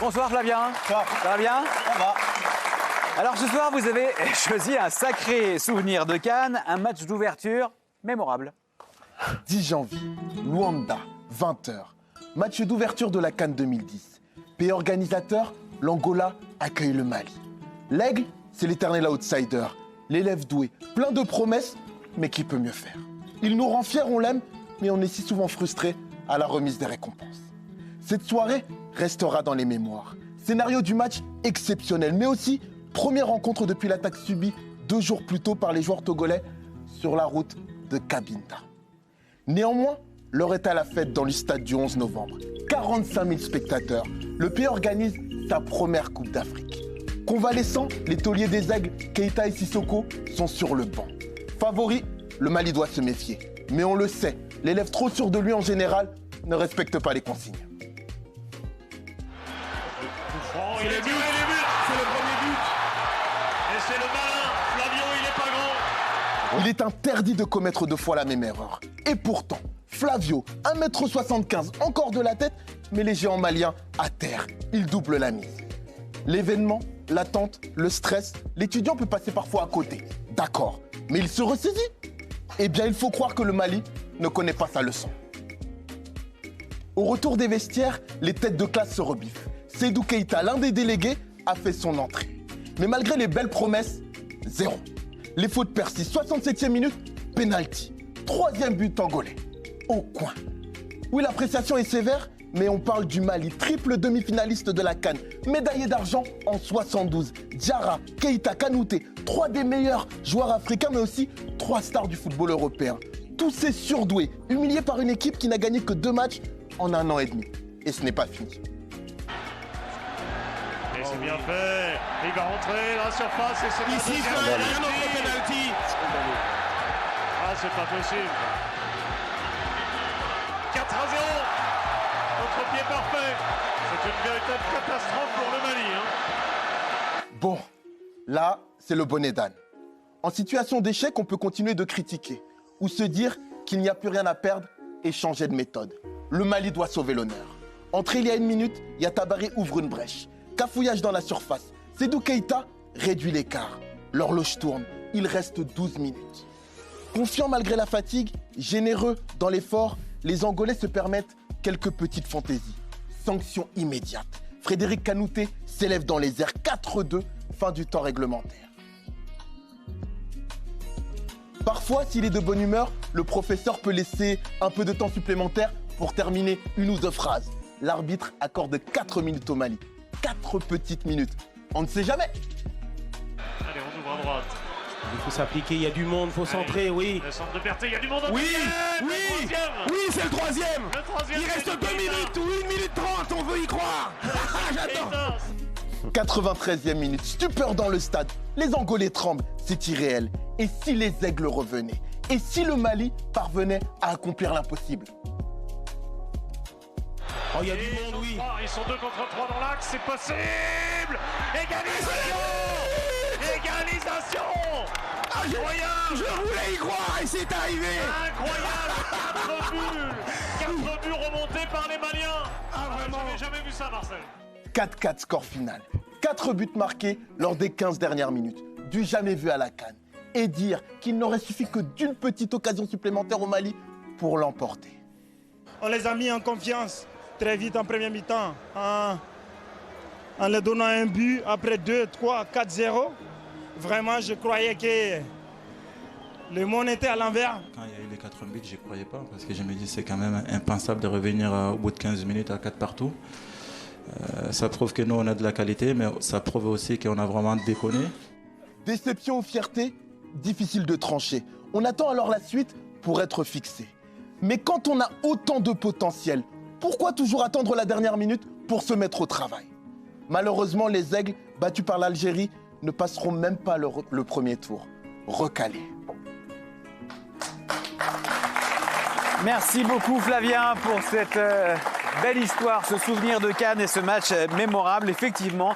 Bonsoir Flavien. Ça va bien? Ça va. Alors ce soir, vous avez choisi un sacré souvenir de Cannes, un match d'ouverture mémorable. 10 janvier, Luanda, 20h. Match d'ouverture de la Cannes 2010. Pays organisateur, l'Angola accueille le Mali. L'Aigle, c'est l'éternel outsider, l'élève doué, plein de promesses, mais qui peut mieux faire. Il nous rend fiers, on l'aime, mais on est si souvent frustré à la remise des récompenses. Cette soirée restera dans les mémoires. Scénario du match exceptionnel, mais aussi première rencontre depuis l'attaque subie 2 jours plus tôt par les joueurs togolais sur la route de Cabinda. Néanmoins, l'heure est à la fête dans le stade du 11 novembre. 45 000 spectateurs. Le pays organise sa première Coupe d'Afrique. Convalescents, les tauliers des Aigles, Keita et Sissoko, sont sur le banc. Favori, le Mali doit se méfier. Mais on le sait, l'élève trop sûr de lui en général ne respecte pas les consignes. Il est but, c'est le premier but. Et c'est le malin, Flavio, il est pas grand. Il est interdit de commettre 2 fois la même erreur. Et pourtant, Flavio, 1m75, encore de la tête, mais les géants maliens à terre, il double la mise. L'événement, l'attente, le stress, l'étudiant peut passer parfois à côté. D'accord, mais il se ressaisit. Eh bien, il faut croire que le Mali ne connaît pas sa leçon. Au retour des vestiaires, les têtes de classe se rebiffent. Seydou Keita, l'un des délégués, a fait son entrée. Mais malgré les belles promesses, 0. Les fautes persistent. 67e minute, penalty. 3e but angolais. Au coin. Oui, l'appréciation est sévère, mais on parle du Mali, triple demi-finaliste de la Cannes, médaillé d'argent en 72. Diarra, Keita, Kanouté, 3 des meilleurs joueurs africains, mais aussi 3 stars du football européen. Tous ces surdoués, humiliés par une équipe qui n'a gagné que 2 matchs en 1 an et demi. Et ce n'est pas fini. Et c'est bien fait. Il va rentrer dans la surface et c'est ici, il y a un autre penalty. Ah, c'est pas possible. 4-0. Notre pied parfait. C'est une véritable catastrophe pour le Mali. Bon, là, c'est le bonnet d'âne. En situation d'échec, on peut continuer de critiquer ou se dire qu'il n'y a plus rien à perdre et changer de méthode. Le Mali doit sauver l'honneur. Entré il y a 1 minute, Yatabaré ouvre une brèche. Cafouillage dans la surface. Seydou Keita réduit l'écart. L'horloge tourne. Il reste 12 minutes. Confiants malgré la fatigue, généreux dans l'effort, les Angolais se permettent quelques petites fantaisies. Sanction immédiate. Frédéric Kanouté s'élève dans les airs. 4-2, fin du temps réglementaire. Parfois, s'il est de bonne humeur, le professeur peut laisser un peu de temps supplémentaire pour terminer 1 ou 2 phrases. L'arbitre accorde 4 minutes au Mali. 4 petites minutes. On ne sait jamais. Allez, on ouvre à droite. Il faut s'appliquer, il y a du monde, il faut centrer, oui. Le centre de Berthet, il y a du monde en Oui, deuxième. oui, Le troisième. oui, c'est le troisième. Le troisième, Il c'est reste de 2 Keita. minutes ou 1 minute 30, on veut y croire. J'adore. Keita. 93e minute, stupeur dans le stade. Les Angolais tremblent, c'est irréel. Et si les Aigles revenaient? Et si le Mali parvenait à accomplir l'impossible? Oh, il y a Et du monde, oui. Ils sont 2 contre 3 dans l'axe, c'est possible. Égalisation. Égalisation. Incroyable. Je voulais y croire et c'est arrivé. Incroyable. 4 buts remontés par les Maliens. Ah, vraiment. J'avais jamais vu ça, Marcel. 4-4 score final. 4 buts marqués lors des 15 dernières minutes. Du jamais vu à la Cannes. Et dire qu'il n'aurait suffi que d'une petite occasion supplémentaire au Mali pour l'emporter. On les a mis en confiance très vite en première mi-temps. En leur donnant un but, après 2, 3, 4-0. Vraiment, je croyais que le monde était à l'envers. Quand il y a eu les 4 buts, je n'y croyais pas parce que je me dis c'est quand même impensable de revenir au bout de 15 minutes à 4 partout. Ça prouve que nous on a de la qualité, mais ça prouve aussi qu'on a vraiment déconné. Déception ou fierté, difficile de trancher. On attend alors la suite pour être fixé. Mais quand on a autant de potentiel, pourquoi toujours attendre la dernière minute pour se mettre au travail? Malheureusement, les Aigles, battus par l'Algérie, ne passeront même pas le premier tour. Recalés. Merci beaucoup Flavien pour cette belle histoire, ce souvenir de Cannes et ce match mémorable. Effectivement,